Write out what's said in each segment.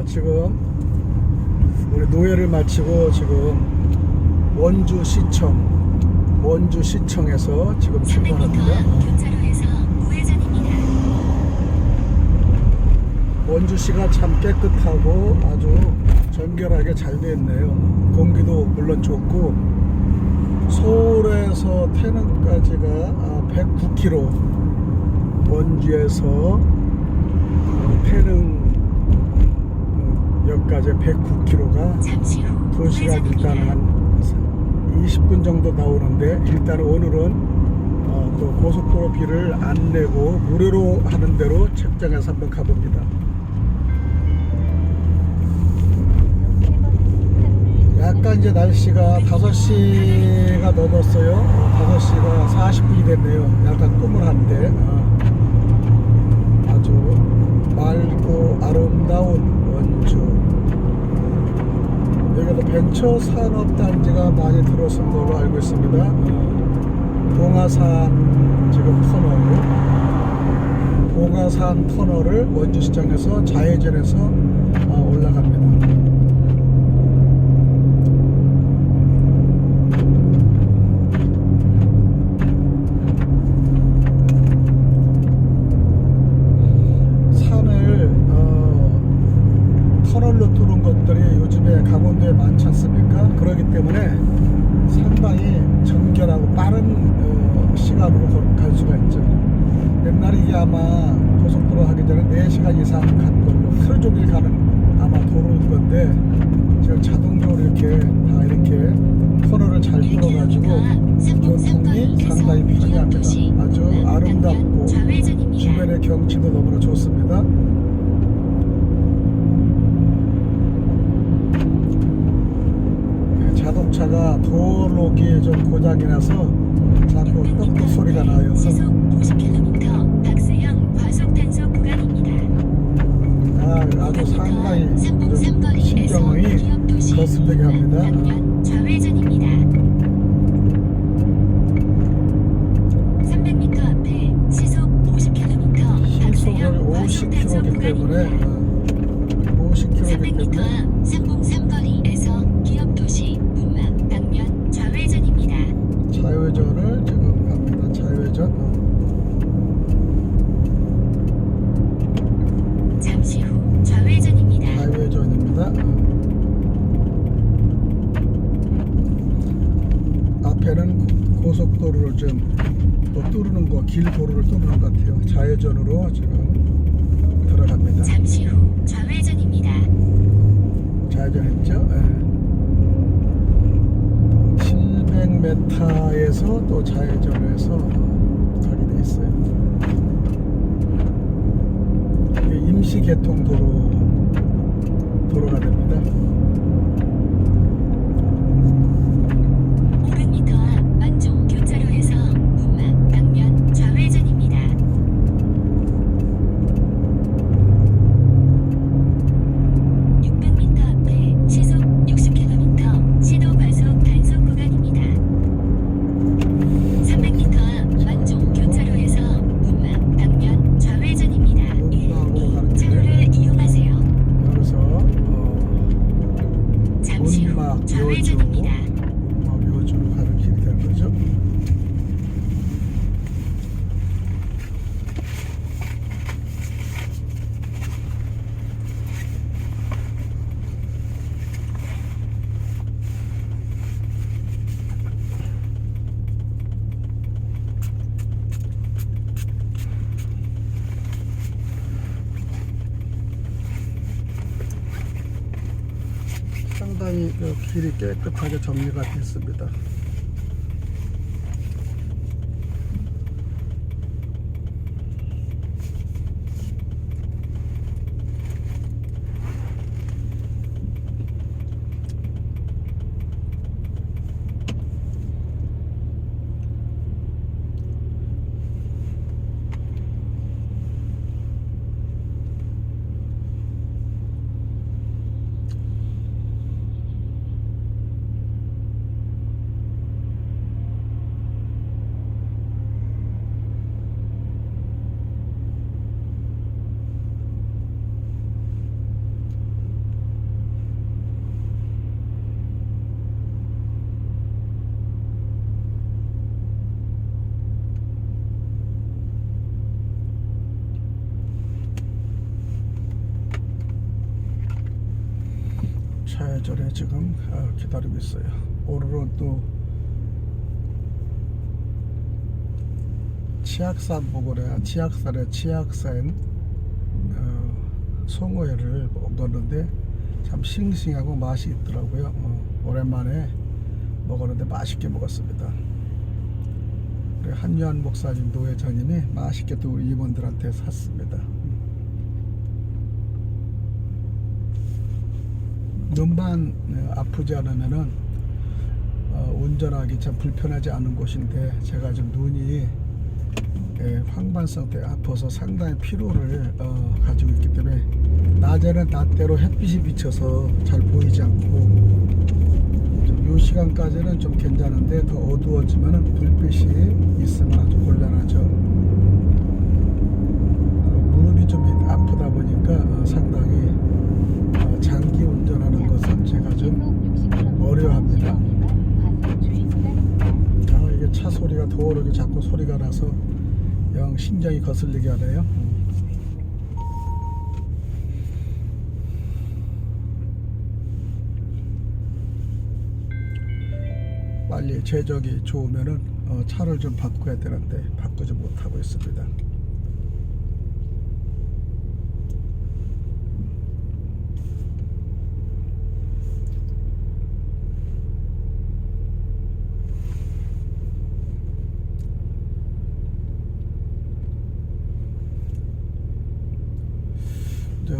지금 우리 노예를 마치고 지금 원주시청에서 지금 출발합니다. 교차로에서 우회전입니다. 원주시가 참 깨끗하고 아주 정결하게 잘 되어 있네요. 공기도 물론 좋고, 서울에서 태릉까지가 109km, 원주에서 태릉역까지 109km가 잠시 후 2시간 일단 한 20분 정도 나오는데, 일단 오늘은 또 고속도로비를 안 내고 무료로 하는 대로 책정해서 한번 가봅니다. 약간 이제 날씨가 5시가 넘었어요. 5시가 40분이 됐네요. 약간 꾸물한데 아주 맑고 아름다운 원주. 여기도 벤처산업단지가 많이 들어선 걸로 알고 있습니다. 봉화산 지금 봉화산 터널을 원주시장에서 좌회전해서 올라갑니다. 터널로 뚫은 것들이 요즘에 강원도에 많지 않습니까? 그렇기 때문에 상당히 정결하고 빠른 시간으로 갈 수가 있죠. 옛날에 이게 아마 고속도로 하기 전에 4시간 이상 간 걸로 하루 종일 가는 아마 도로인 건데, 지금 자동적으로 이렇게 다 이렇게 터널을 잘 뚫어가지고 교통이 상당히 편리합니다. 아주 아름답고 주변의 경치도 너무나 좋습니다. 자동차가 도로기에 좀 고장이 나서 자꾸 뚝뚝 소리가 나요. 시속 50km 박스형 과속 단속 구간입니다. 아주 상당히 좀 신경이 거슬리게 합니다. 좌회전입니다. 300m 앞에 시속 50km 시속을 50km이기 때문에 300m 앞 상봉삼거리에서 기업도시 문막 방면 좌회전입니다. 좌회전을 지금 갑니다. 좌회전. 잠시 후 좌회전입니다. 좌회전입니다. 앞에는 고속도로를 좀 뚫는 거, 길 도로를 뚫는 것 같아요. 좌회전으로 지금 들어갑니다. 잠시 후 좌회전입니다. 좌회전했죠? 700m에서 또 좌회전을 해서 가게 돼 있어요. 이게 임시 개통 도로가 됩니다. 500m 앞 만종 교차로에서 문막 방면 좌회전입니다. 600m 앞에 시속 60km 시도 과속 단속 구간입니다. 300m 앞 만종 교차로에서 문막 방면 좌회전입니다. 문막으로 가는 차로를 이용하세요. 여기서 잠시 후 문막 좌회전입니다. 묘주로 가는 길이 되는 거죠. 상당히 그 길이 깨끗하게 정리가 됐습니다. 좌회전에 지금 기다리고 있어요. 오늘은 또 치악산 보고래, 치악산에 치악산 송어회를 먹었는데 참 싱싱하고 맛이 있더라고요. 오랜만에 먹었는데 맛있게 먹었습니다. 그리고 한유한 목사님, 노회장님이 맛있게 또 임원들한테 샀습니다. 눈만 아프지 않으면은 운전하기 참 불편하지 않은 곳인데 제가 좀 눈이 황반성 때 아파서 상당히 피로를 가지고 있기 때문에 낮에는 낮대로 햇빛이 비쳐서 잘 보이지 않고 이 시간까지는 좀 괜찮은데 더 어두워지면 불빛이 있으면 아주 곤란하죠. 무릎이 좀 아프다 보니까 상당히 장기 운전하는 것은 제가 좀 어려워합니다. 이게 차 소리가 도로에 자꾸 소리가 나서 영 신경이 거슬리게 하네요. 빨리 제적이 좋으면은 차를 좀 바꿔야 되는데 바꾸지 못하고 있습니다.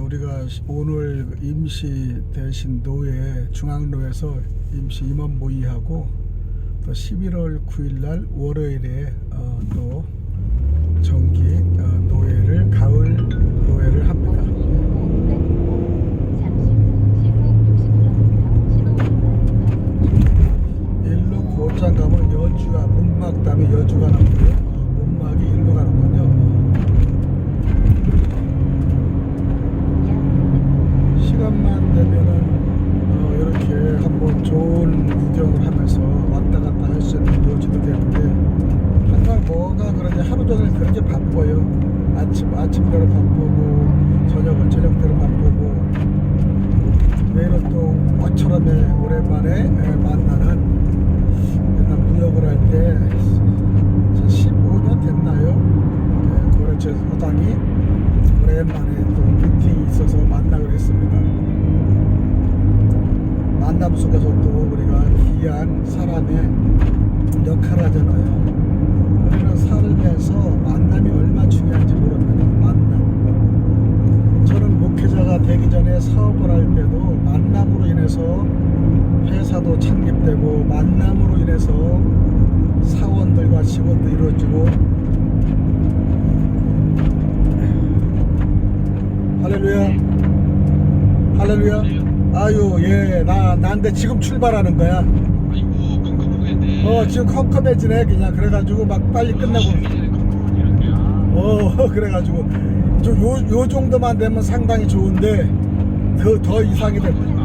우리가 오늘 임시 대신 노회 중앙로에서 임시 임원 모의하고 또 11월 9일 월요일에 또 정기 노회를 가을 노회를 합니다. 일로 곧장 가면 여주와 문막 다음에 여주가 나오고요. 문막이 일로 가는군요. 시간만 되면은 이렇게 한번 좋은 구경을 하면서 왔다 갔다 할 수 있는 여지도 되는데 항상 뭐가 그런지 하루 종일 그렇게 바빠요. 아침대로 바쁘고 저녁대로 바쁘고 내일은 또 모처럼 오랜만에 만나는 옛날 무역을 할 때 15년 됐나요? 거래처 사장이 오랜만에 또 미팅이 있어서 만나기로 했습니다. 만남 속에서 또 우리가 귀한 사람의 역할을 하잖아요. 우리는 살면서 만남이 얼마나 중요한지 모릅니다. 만남. 저는 목회자가 되기 전에 사업을 할 때도 만남으로 인해서 회사도 창립되고 만남으로 인해서 사원들과 직원도 이루어지고 할렐루야. 할렐루야. 아유, 예, 난데 지금 출발하는 거야. 아이고, 컴컴하겠네. 지금 컴컴해지네, 그냥. 그래가지고 막 빨리 끝나고. 그래가지고. 요 정도만 되면 상당히 좋은데, 더 이상이 되면.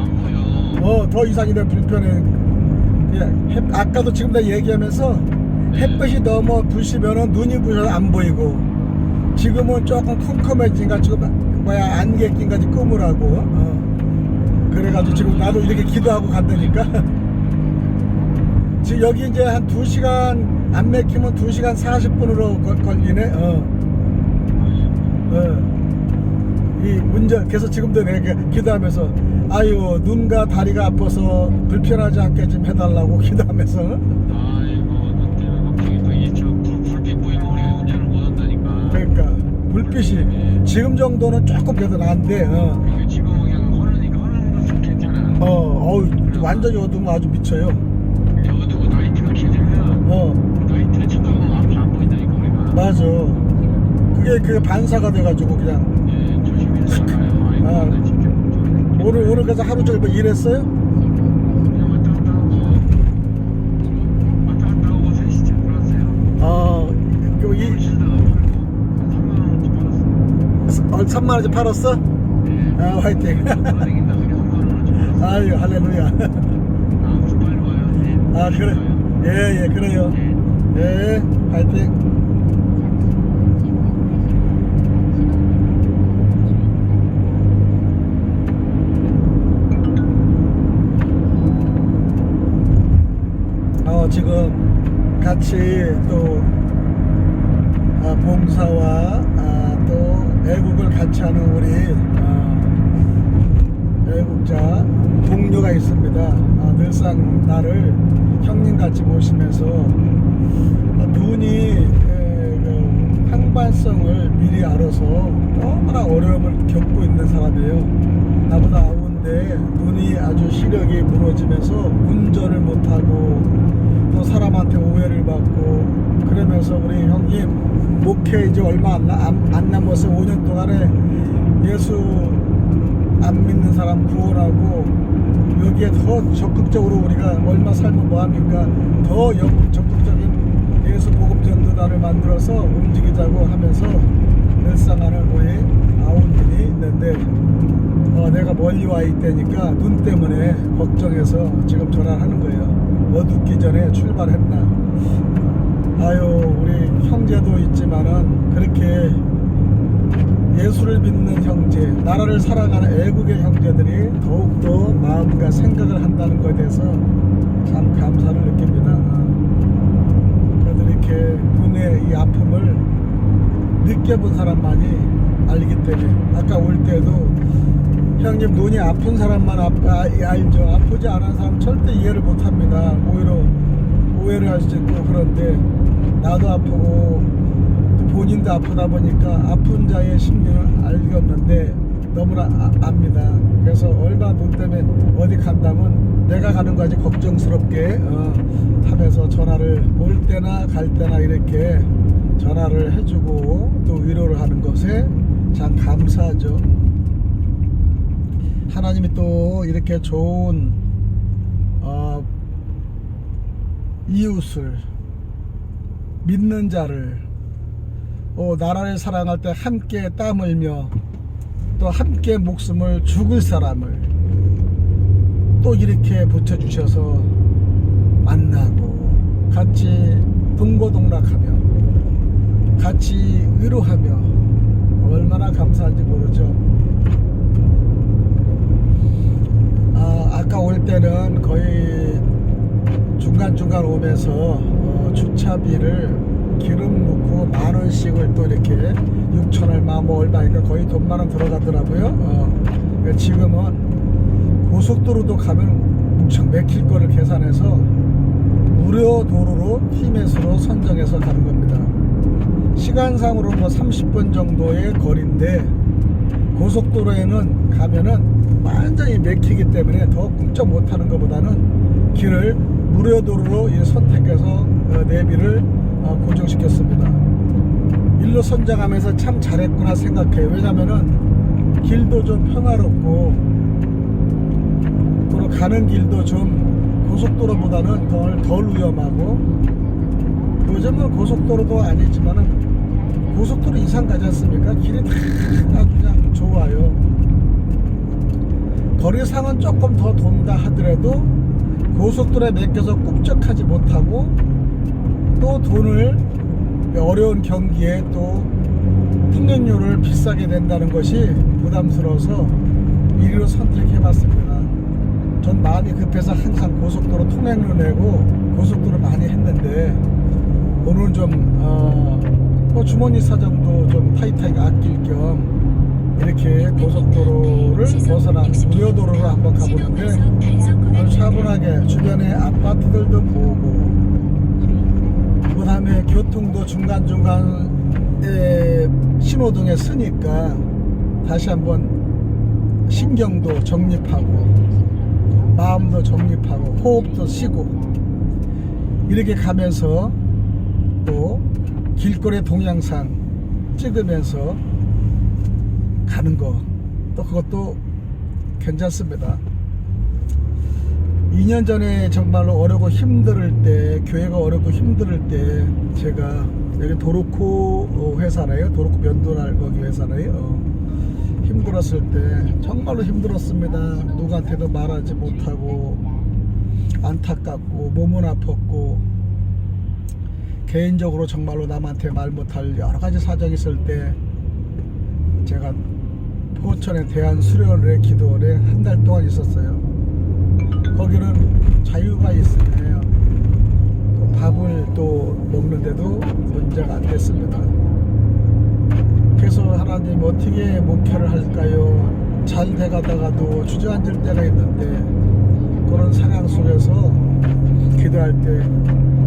더 이상이 되면 불편해. 예, 아까도 지금 다 얘기하면서 햇빛이 너무 부시면은 눈이 부셔서 안 보이고, 지금은 조금 컴컴해지니까 지금 안개 낀까지 끄물하고. 그래가지고 지금 나도 이렇게 기도하고 간다니까. 지금 여기 이제 한 2시간 안 맥히면 2시간 40분으로 걸리네. 이 운전 그래서 지금도 내가 기도하면서 아유 눈과 다리가 아파서 불편하지 않게 좀 해달라고 기도하면서. 아이고, 눈 때문에 갑자기 또 이저 불빛 보이면 우리가 운전을 못한다니까. 그러니까 불빛이 지금 정도는 조금 그래도 나은데. 그러니까 지금은 그냥 흐르는 것은 괜찮아. 완전히 어두우면 아주 미쳐요. 어두고 나이트가 켜지면 나이트를 쳐다보면 앞이 안 보인다니까 우리가. 맞아. 그게 반사가 돼가지고 그냥. 예, 조심해서 가요. 아이고, 나 진짜 오늘 그래서 하루 종일 뭐 일했어요? 그냥 왔다 갔다 하고 3시쯤 들어왔어요. 그럼 물 쓰다가 팔고 3만 원치 팔았어. 3만 원치 팔았어? 화이팅. 돌아다닌다 그냥 3만 원어치. 아유 할렐루야. 무슨 빨리 와요. 네. 그래. 예, 그래요. 네. 예, 화이팅. 지금 같이 또 봉사와 또 애국을 같이 하는 우리 애국자 동료가 있습니다. 늘상 나를 형님같이 모시면서 눈이 그 항반성을 미리 알아서 너무나 어려움을 겪고 있는 사람이에요. 나보다 아우인데 눈이 아주 시력이 무너지면서 운전을 못하고 또 사람한테 오해를 받고 그러면서 우리 형님 목회 이제 얼마 안 남았어요. 5년 동안에 예수 안 믿는 사람 구원하고 여기에 더 적극적으로 우리가 얼마 살면 뭐합니까? 더 적극적인 예수 복음 전도단을 만들어서 움직이자고 하면서 일상하는 우리 아우님이 있는데 내가 멀리 와 있다니까 눈 때문에 걱정해서 지금 전화를 하는 거예요. 어둡기 전에 출발했나. 아유 우리 형제도 있지만은 그렇게 예수를 믿는 형제, 나라를 사랑하는 애국의 형제들이 더욱더 마음과 생각을 한다는 것에 대해서 참 감사를 느낍니다. 그래도 이렇게 눈의 이 아픔을 느껴본 사람만이 알기 때문에 아까 올 때도 형님 눈이 아픈 사람만 알죠. 아프지 않은 사람 절대 이해를 못합니다. 오히려 오해를 할 수 있고 그런데 나도 아프고 본인도 아프다 보니까 아픈 자의 심리를 알겠는데 너무나 압니다. 그래서 얼마 눈 때문에 어디 간다면 내가 가는 거지 걱정스럽게 하면서 전화를 올 때나 갈 때나 이렇게 전화를 해주고 또 위로를 하는 것에 참 감사하죠. 하나님이 또 이렇게 좋은 이웃을 믿는 자를 나라를 사랑할 때 함께 땀 흘며 또 함께 목숨을 죽을 사람을 또 이렇게 붙여주셔서 만나고 같이 동고동락하며 같이 위로하며 얼마나 감사한지 모르죠. 아까 올 때는 거의 중간중간 오면서 주차비를 기름 넣고 10,000원씩을 또 이렇게 6천 얼마 뭐 얼마니까 거의 돈 10,000원 들어가더라고요. 지금은 고속도로도 가면 엄청 막힐 거를 계산해서 무료 도로로 티켓으로 선정해서 가는 겁니다. 시간상으로 뭐 30분 정도의 거리인데 고속도로에는 가면은 완전히 막히기 때문에 더 꿈쩍 못하는 것보다는 길을 무료 도로로 선택해서 내비를 고정시켰습니다. 일로 선정하면서 참 잘했구나 생각해요. 왜냐면은 길도 좀 평화롭고 또 가는 길도 좀 고속도로보다는 덜 위험하고 요즘은 고속도로도 아니지만은 고속도로 이상 가지 않습니까? 길이 다 아주 그냥 좋아요. 거리상은 조금 더 돈다 하더라도 고속도로에 맡겨서 꿈쩍하지 못하고 또 돈을 어려운 경기에 또 통행료를 비싸게 낸다는 것이 부담스러워서 이리로 선택해봤습니다. 전 마음이 급해서 항상 고속도로 통행료 내고 고속도로 많이 했는데 오늘은 좀 주머니 사정도 좀 타이트하게 아낄 겸 이렇게 고속도로를 벗어난 무료도로로 한번 가보는데 아주 차분하게 주변에 아파트들도 보고 그 다음에 교통도 중간중간에 신호등에 서니까 다시 한번 신경도 정립하고 마음도 정립하고 호흡도 쉬고 이렇게 가면서 또 길거리 동영상 찍으면서 가는 거 또 그것도 괜찮습니다. 2년 전에 정말로 어렵고 힘들 때 교회가 어렵고 힘들 때 제가 여기 도로코 회사네요. 도로코 면도날 거기 회사네요. 힘들었을 때 정말로 힘들었습니다. 누구한테도 말하지 못하고 안타깝고 몸은 아팠고 개인적으로 정말로 남한테 말 못할 여러 가지 사정이 있을 때 제가 포천의 대한수련회 기도원에 한 달 동안 있었어요. 거기는 자유가 있으면 밥을 또 먹는데도 문제가 안 됐습니다. 그래서 하나님 어떻게 목회를 할까요? 잘 돼가다가도 주저앉을 때가 있는데 그런 상황 속에서 기도할 때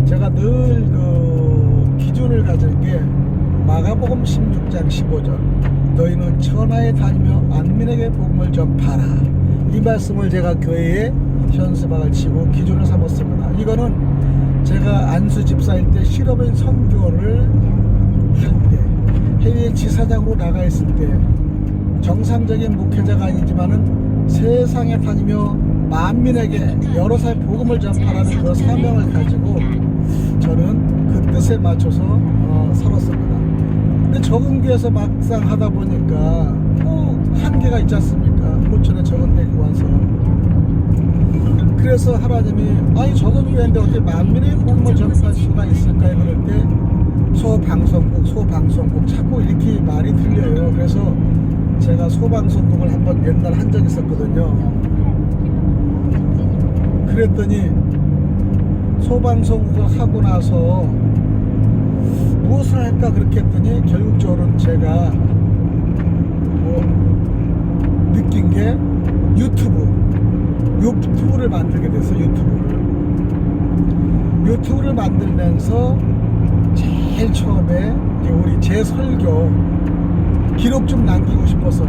제가 늘 그 기준을 가진 게 마가복음 16장 15절 너희는 천하에 다니며 만민에게 복음을 전파라. 이 말씀을 제가 교회에 현수막을 치고 기준을 삼았습니다. 이거는 제가 안수 집사일 때 실업인 선교를 할 때 해외 지사장으로 나가 있을 때 정상적인 목회자가 아니지만은 세상에 다니며 만민에게 여러 살 복음을 전파하는 그 사명을 가지고 저는 그 뜻에 맞춰서 살았습니다. 근데 적응교에서 막상 하다 보니까 한계가 있지 않습니까? 포천에 적응되기 와서. 그래서 하나님이 아니 적응교회인데 어떻게 만민의 복음을 전파할 수가 있을까요? 그럴 때 소방송국 자꾸 이렇게 말이 들려요. 그래서 제가 소방송국을 한번 옛날 한 적이 있었거든요. 그랬더니 소방송국을 하고 나서 무엇을 할까 그렇게 했더니 결국적으로는 제가 느낀 게 유튜브를 만들게 됐어요. 유튜브를 만들면서 제일 처음에 우리 제 설교 기록 좀 남기고 싶어서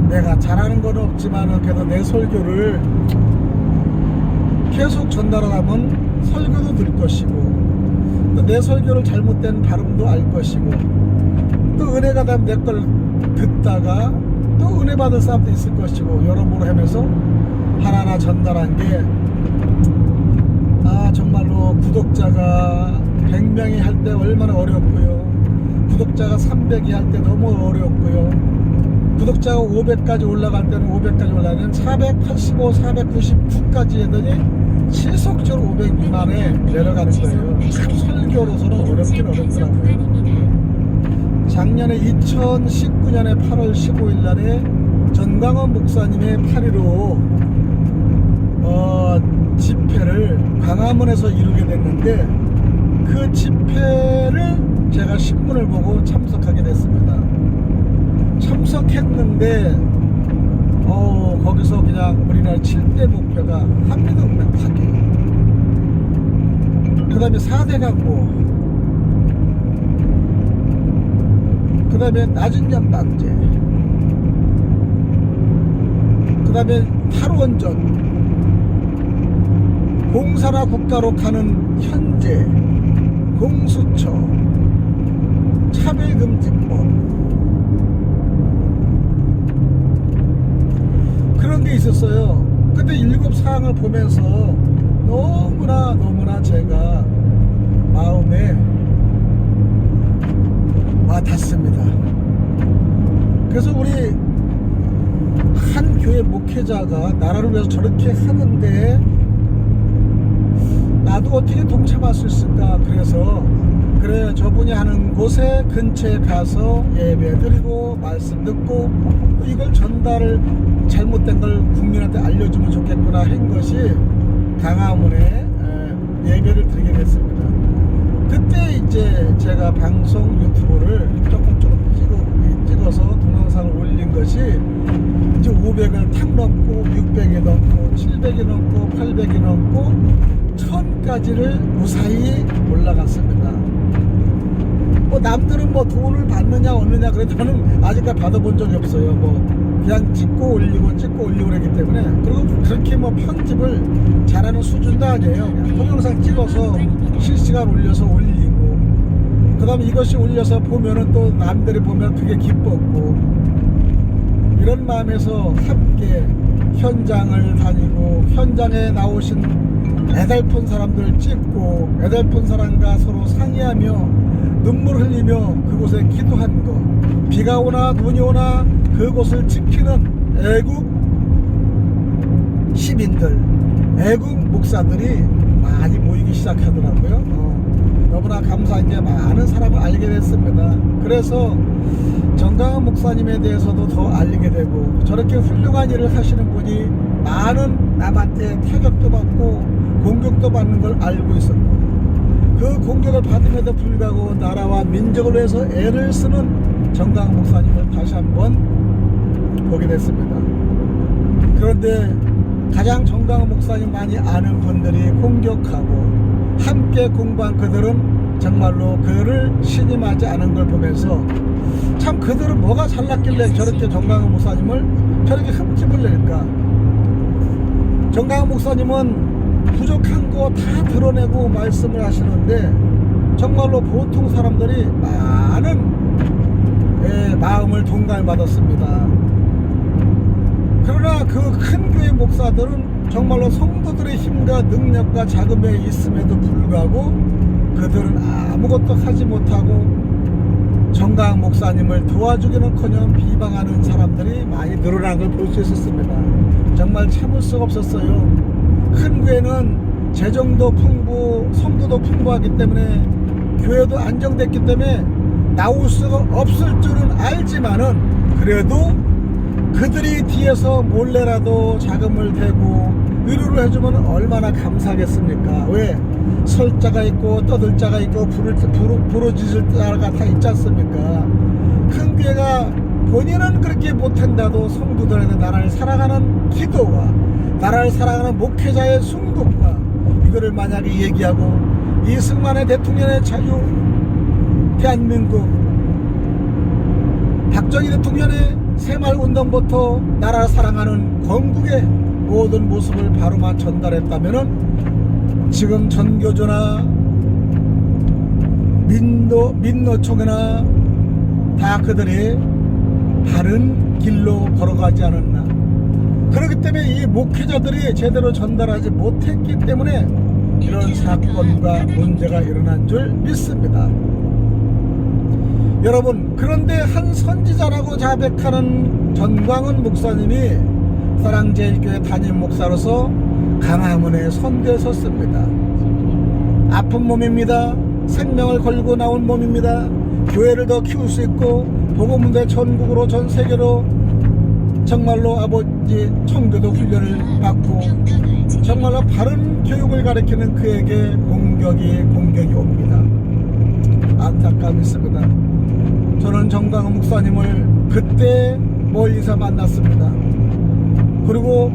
내가 잘하는 건 없지만 그래도 내 설교를 계속 전달하면 설교도 들 것이고 또 내 설교를 잘못된 발음도 알 것이고 또 은혜가 되면 내 걸 듣다가 또 은혜 받을 사람도 있을 것이고 여러모로 하면서 하나하나 전달한 게 정말로 구독자가 100명이 할 때 얼마나 어렵고요, 구독자가 300이 할 때 너무 어렵고요, 구독자가 500까지 올라갈 때는 500까지 올라가면 485, 499까지 했더니 지속적으로 500 미만에 내려가는 거예요. 설교로서는 어렵긴 어렵더라고요. 작년에 2019년에 8월 15일 날에 전광원 목사님의 8.15 집회를 광화문에서 이루게 됐는데 그 집회를 제가 신문을 보고 참석하게 됐습니다. 참석했는데 거기서 그냥 우리나라 7대 목표가 한미동맹 파괴, 그 다음에 4대 강보, 그 다음에 낮은 연방제, 그 다음에 탈원전, 공사나 국가로 가는 현재, 공수처, 차별금지법, 그런 게 있었어요. 근데 7사항을 보면서 너무나 제가 마음에 와닿습니다. 그래서 우리 한 교회 목회자가 나라를 위해서 저렇게 하는데 나도 어떻게 동참할 수 있을까. 그래서 그래 저분이 하는 곳에 근처에 가서 예배 드리고 말씀 듣고 또 이걸 전달을 잘못된 걸 국민한테 알려주면 좋겠구나 한 것이 광화문에 예배를 드리게 됐습니다. 그때 이제 제가 방송 유튜브를 조금 찍어서 동영상을 올린 것이 이제 500을 탁 넘고 600이 넘고 700이 넘고 800이 넘고 1000까지를 무사히 올라갔습니다. 남들은 돈을 받느냐 얻느냐 그래도 저는 아직까지 받아본 적이 없어요. 그냥 찍고 올리고 그러기 때문에. 그리고 그렇게 편집을 잘하는 수준도 아니에요. 그냥 동영상 찍어서 실시간 올려서 올리고 그 다음에 이것이 올려서 보면은 또 남들이 보면 그게 기뻤고 이런 마음에서 함께 현장을 다니고 현장에 나오신 애달픈 사람들 찍고 애달픈 사람과 서로 상의하며 눈물 흘리며 그곳에 기도한 거, 비가 오나 눈이 오나 그곳을 지키는 애국 시민들, 애국 목사들이 많이 모이기 시작하더라고요. 너무나 감사한 게 많은 사람을 알게 됐습니다. 그래서 전광원 목사님에 대해서도 더 알리게 되고 저렇게 훌륭한 일을 하시는 분이 많은 남한테 타격도 받고 공격도 받는 걸 알고 있었고 그 공격을 받음에도 불구하고 나라와 민족을 위해서 애를 쓰는 정강훈 목사님을 다시 한번 보게 됐습니다. 그런데 가장 정강훈 목사님 많이 아는 분들이 공격하고 함께 공부한 그들은 정말로 그를 신임하지 않은 걸 보면서 참 그들은 뭐가 잘났길래 저렇게 정강훈 목사님을 저렇게 흠집을 낼까. 정강훈 목사님은 부족한 거 다 드러내고 말씀을 하시는데 정말로 보통 사람들이 많은 마음을 동감을 받았습니다. 그러나 그 큰 교회 목사들은 정말로 성도들의 힘과 능력과 자금에 있음에도 불구하고 그들은 아무것도 하지 못하고 정강훈 목사님을 도와주기는커녕 비방하는 사람들이 많이 늘어난 걸 볼 수 있었습니다. 정말 참을 수가 없었어요. 큰 교회는 재정도 풍부, 성도도 풍부하기 때문에 교회도 안정됐기 때문에 나올 수가 없을 줄은 알지만은 그래도 그들이 뒤에서 몰래라도 자금을 대고 의료를 해주면 얼마나 감사하겠습니까? 왜? 설 자가 있고 떠들 자가 있고 부러지실 자가 다 있지 않습니까? 큰 교회가 본인은 그렇게 못한다도 성도들에게 나라를 사랑하는 기도와 나라를 사랑하는 목회자의 순국과 이거를 만약에 얘기하고 이승만의 대통령의 자유, 대한민국 박정희 대통령의 새마을운동부터 나라를 사랑하는 건국의 모든 모습을 바로만 전달했다면은 지금 전교조나 민노총이나 다 그들이 바른 길로 걸어가지 않았나. 그렇기 때문에 이 목회자들이 제대로 전달하지 못했기 때문에 이런 사건과 문제가 일어난 줄 믿습니다. 여러분, 그런데 한 선지자라고 자백하는 정강훈 목사님이 사랑제일교회 담임 목사로서 강화문에 선대에 섰습니다. 아픈 몸입니다. 생명을 걸고 나온 몸입니다. 교회를 더 키울 수 있고 복음문대 전국으로 전 세계로 정말로 아버지 청교도 훈련을 받고 정말로 바른 교육을 가르치는 그에게 공격이 옵니다. 안타까움이 있습니다. 저는 정강훈 목사님을 그때 멀리서 만났습니다. 그리고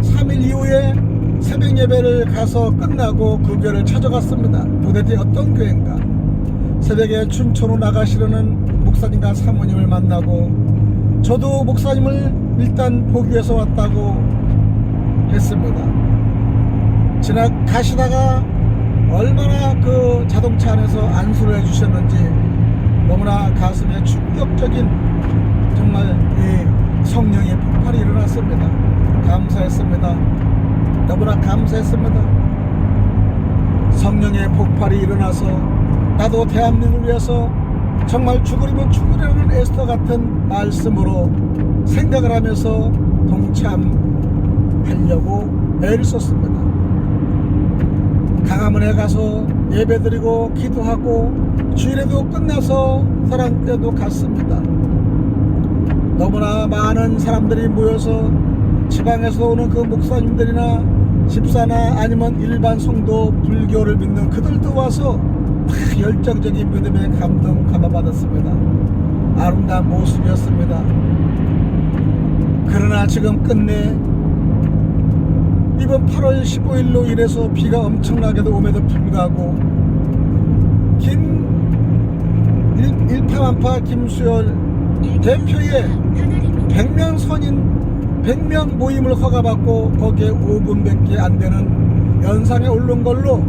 3일 이후에 새벽 예배를 가서 끝나고 그 교회를 찾아갔습니다. 도대체 어떤 교회인가? 새벽에 춘천으로 나가시려는 목사님과 사모님을 만나고 저도 목사님을 일단 보기 위해서 왔다고 했습니다. 가시다가 얼마나 그 자동차 안에서 안수를 해주셨는지 너무나 가슴에 충격적인 정말 이 성령의 폭발이 일어났습니다. 감사했습니다. 너무나 감사했습니다. 성령의 폭발이 일어나서 나도 대한민국을 위해서 정말 죽으려면 죽으려는 에스더 같은 말씀으로 생각을 하면서 동참하려고 애를 썼습니다. 강화문에 가서 예배드리고 기도하고 주일에도 끝나서 사랑교회도 갔습니다. 너무나 많은 사람들이 모여서 지방에서 오는 그 목사님들이나 집사나 아니면 일반 성도 불교를 믿는 그들도 와서 다 열정적인 믿음의 감동 감화받았습니다. 아름다운 모습이었습니다. 그러나 지금 끝내 이번 8월 15일로 이래서 비가 엄청나게도 om에도 불구하고 일파만파 김수열 대표의 100명 선인 100명 모임을 허가받고 거기에 5분밖에 안 되는 연상에 오른 걸로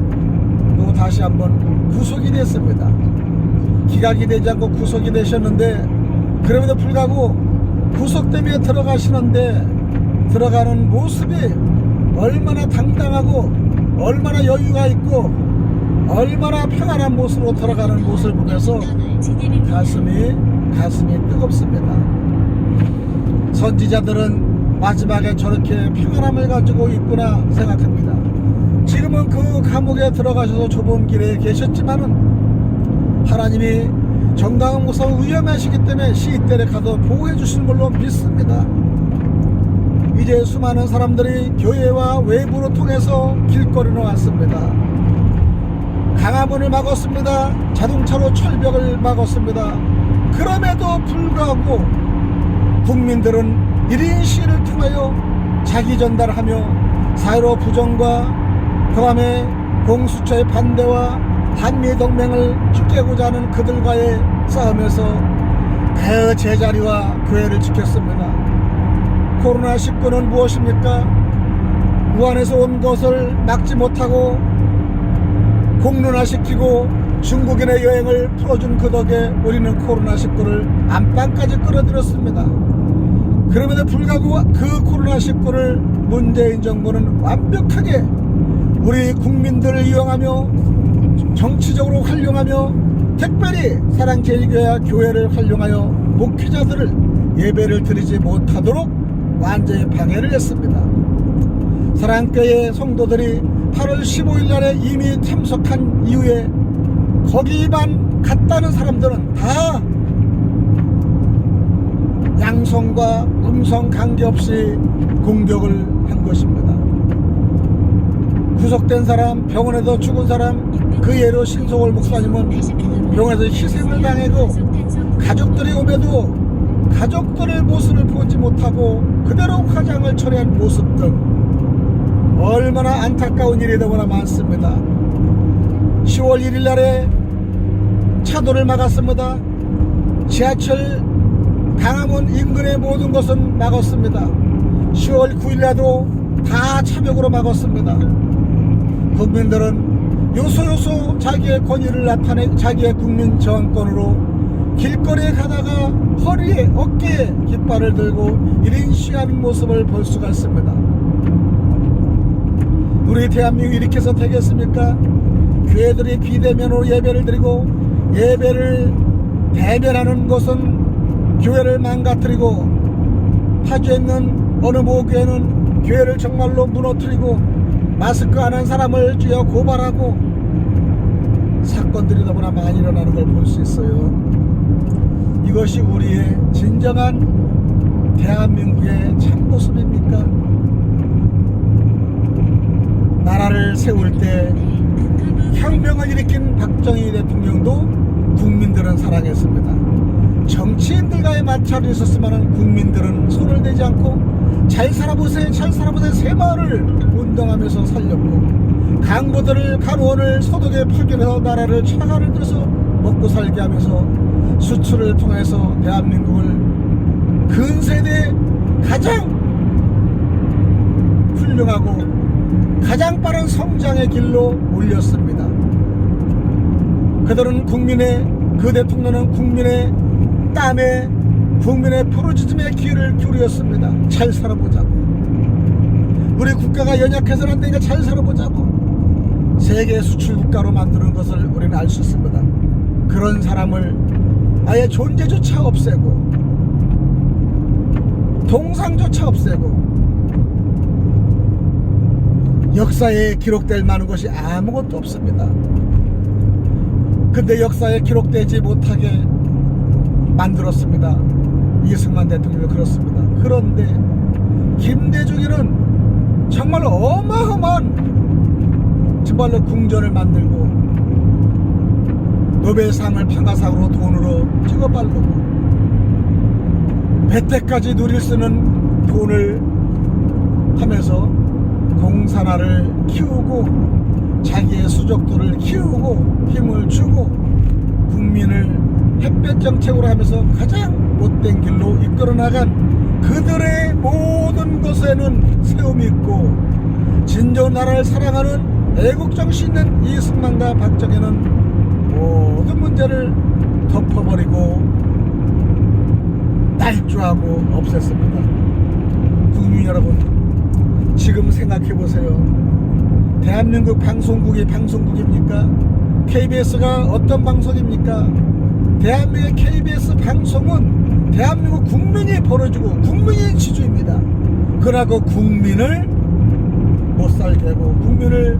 또 다시 한번 구속이 됐습니다. 기각이 되지 않고 구속이 되셨는데 그럼에도 불구하고 구속 때문에 들어가시는데 들어가는 모습이 얼마나 당당하고 얼마나 여유가 있고 얼마나 평안한 모습으로 들어가는 모습을 보면서 가슴이 뜨겁습니다. 선지자들은 마지막에 저렇게 평안함을 가지고 있구나 생각합니다. 지금은 그 감옥에 들어가셔서 좁은 길에 계셨지만은 하나님이 정강훈 목사가 위험하시기 때문에 시때를 가서 보호해 주시는 걸로 믿습니다. 이제 수많은 사람들이 교회와 외부로 통해서 길거리로 왔습니다. 광화문을 막았습니다. 자동차로 철벽을 막았습니다. 그럼에도 불구하고 국민들은 1인 시위를 통하여 자기 전달하며 4.15 부정과 그 다음에 공수처의 반대와 한미동맹을 깨고자 하는 그들과의 싸움에서 그 제자리와 교회를 지켰습니다. 코로나19는 무엇입니까? 우한에서 온 것을 막지 못하고 공론화시키고 중국인의 여행을 풀어준 그 덕에 우리는 코로나19를 안방까지 끌어들였습니다. 그럼에도 불구하고 그 코로나19를 문재인 정부는 완벽하게 우리 국민들을 이용하며 정치적으로 활용하며 특별히 사랑제일교회와 교회를 활용하여 목회자들을 예배를 드리지 못하도록 완전히 방해를 했습니다. 사랑교회 성도들이 8월 15일 날에 이미 참석한 이후에 거기만 갔다는 사람들은 다 양성과 음성 관계없이 공격을 한 것입니다. 구속된 사람, 병원에서 죽은 사람, 그 예로 신성월 목사님은 병원에서 희생을 당하고 가족들이 오면도 가족들의 모습을 보지 못하고 그대로 화장을 처리한 모습 등 얼마나 안타까운 일이 너무나 많습니다. 10월 1일 날에 차도를 막았습니다. 지하철 강화문 인근의 모든 것은 막았습니다. 10월 9일 날도 다 차벽으로 막았습니다. 국민들은 요소요소 자기의 권위를 나타내 자기의 국민 저항권으로 길거리에 가다가 허리에 어깨에 깃발을 들고 1인 시위하는 모습을 볼 수가 있습니다. 우리 대한민국이 이렇게 해서 되겠습니까? 교회들이 비대면으로 예배를 드리고 예배를 대면하는 것은 교회를 망가뜨리고 파주에 있는 어느 모 교회는 교회를 정말로 무너뜨리고 마스크 안 한 사람을 쥐어 고발하고 사건들이 너무나 많이 일어나는 걸 볼 수 있어요. 이것이 우리의 진정한 대한민국의 참모습입니까? 나라를 세울 때 혁명을 일으킨 박정희 대통령도 국민들은 사랑했습니다. 정치인들과의 마찰이 있었으면 국민들은 손을 대지 않고 잘 살아보세요 잘 살아보세요 새마을을 운동하면서 살렸고 강부들을 간호원을 소득에 파견해서 나라를 차가를 들여서 먹고 살게 하면서 수출을 통해서 대한민국을 근세대 가장 훌륭하고 가장 빠른 성장의 길로 올렸습니다. 그들은 그 대통령은 국민의 땀에 국민의 프로지즘의 기회를 기울였습니다. 잘 살아보자고. 우리 국가가 연약해서는 안 되니까 잘 살아보자고. 세계 수출 국가로 만드는 것을 우리는 알 수 있습니다. 그런 사람을 아예 존재조차 없애고 동상조차 없애고 역사에 기록될 만한 것이 아무것도 없습니다. 근데 역사에 기록되지 못하게 만들었습니다. 이승만 대통령이 그렇습니다. 그런데 김대중이는 정말 어마어마한 정말로 궁전을 만들고 노벨상을 평화상으로 돈으로 찍어바르고 100대까지 누릴 수 있는 돈을 하면서 공산화를 키우고 자기의 수족들을 키우고 힘을 주고 국민을 햇볕 정책으로 하면서 가장 못된 길로 이끌어 나간 그들의 모든 것에는 세움이 있고 진정 나라를 사랑하는 애국정신 있는 이승만과 박정희는 모든 문제를 덮어버리고 날조하고 없앴습니다. 국민 여러분, 지금 생각해보세요. 대한민국 방송국이 방송국입니까? KBS가 어떤 방송입니까? 대한민국의 KBS 방송은 대한민국 국민이 벌어주고 국민이 지주입니다. 그러나 그 국민을 못 살게 하고 국민을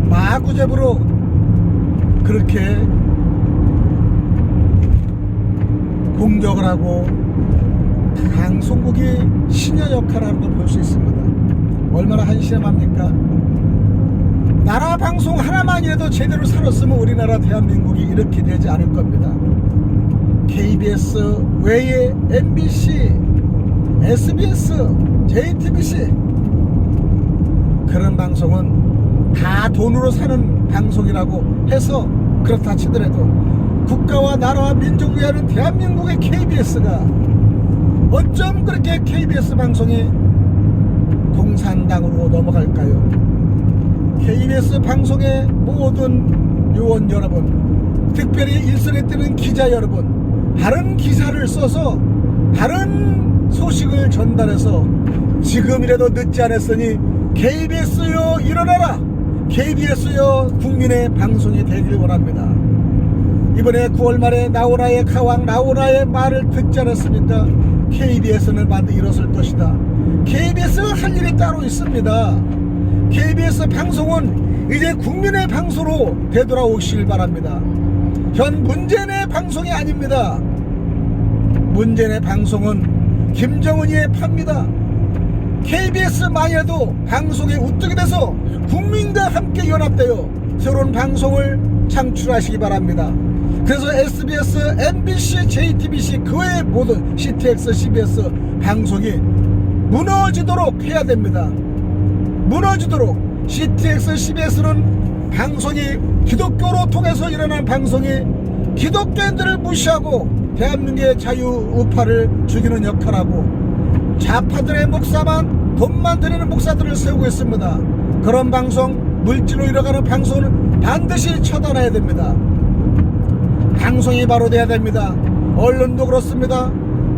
마구잡으로 그렇게 공격을 하고 방송국이 신여 역할을 하는 걸 볼 수 있습니다. 얼마나 한심합니까? 나라 방송 하나만이라도 제대로 살았으면 우리나라 대한민국이 이렇게 되지 않을 겁니다. KBS 외에 MBC, SBS, JTBC 그런 방송은 다 돈으로 사는 방송이라고 해서 그렇다 치더라도 국가와 나라와 민족을 위하는 대한민국의 KBS가 어쩜 그렇게 KBS 방송이 공산당으로 넘어갈까요? KBS 방송의 모든 요원 여러분, 특별히 일선에 뜨는 기자 여러분, 바른 기사를 써서 바른 소식을 전달해서 지금이라도 늦지 않았으니 KBS요 일어나라, KBS요 국민의 방송이 되길 원합니다. 이번에 9월 말에 나오라의 가왕 나오라의 말을 듣지 않았습니까? KBS는 반드시 일어설 것이다. KBS가 할 일이 따로 있습니다. KBS 방송은 이제 국민의 방송으로 되돌아오시길 바랍니다. 현 문재인의 방송이 아닙니다. 문재인의 방송은 김정은이의 팝니다. KBS만이라도 방송에 우뚝이 돼서 국민과 함께 연합되어 새로운 방송을 창출하시기 바랍니다. 그래서 SBS, MBC, JTBC 그 외의 모든 CTX, CBS 방송이 무너지도록 해야 됩니다. 무너지도록. CTX, CBS는 방송이 기독교로 통해서 일어난 방송이 기독교인들을 무시하고 대한민국의 자유 우파를 죽이는 역할하고 좌파들의 목사만 돈만 드리는 목사들을 세우고 있습니다. 그런 방송, 물질로 이뤄가는 방송을 반드시 처단해야 됩니다. 방송이 바로 돼야 됩니다. 언론도 그렇습니다.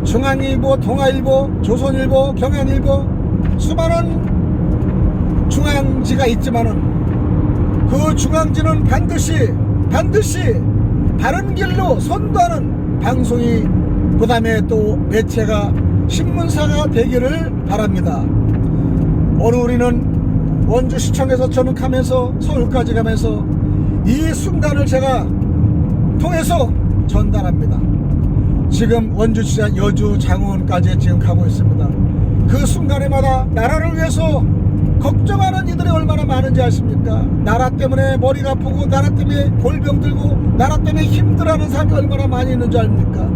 중앙일보, 동아일보, 조선일보, 경향일보 수많은 중앙지가 있지만은 그 중앙지는 반드시 바른 길로 선도하는 방송이 그 다음에 또 매체가 신문사가 되기를 바랍니다. 오늘 우리는 원주시청에서 저는 가면서 서울까지 가면서 이 순간을 제가 통해서 전달합니다. 지금 원주시장 여주 장원까지 지금 가고 있습니다. 그 순간에마다 나라를 위해서 걱정하는 이들이 얼마나 많은지 아십니까? 나라 때문에 머리가 아프고 나라 때문에 골병 들고 나라 때문에 힘들어하는 사람이 얼마나 많이 있는 줄 압니까?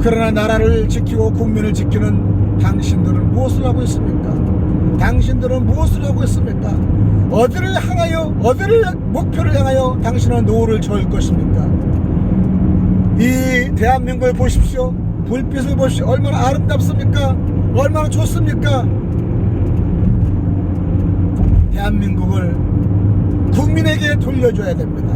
그러나 나라를 지키고 국민을 지키는 당신들은 무엇을 하고 있습니까? 당신들은 무엇을 하고 있습니까? 어디를 향하여, 어디를 목표를 향하여 당신은 노를 저을 것입니까? 이 대한민국을 보십시오. 불빛을 보십시오. 얼마나 아름답습니까? 얼마나 좋습니까? 대한민국을 국민에게 돌려줘야 됩니다.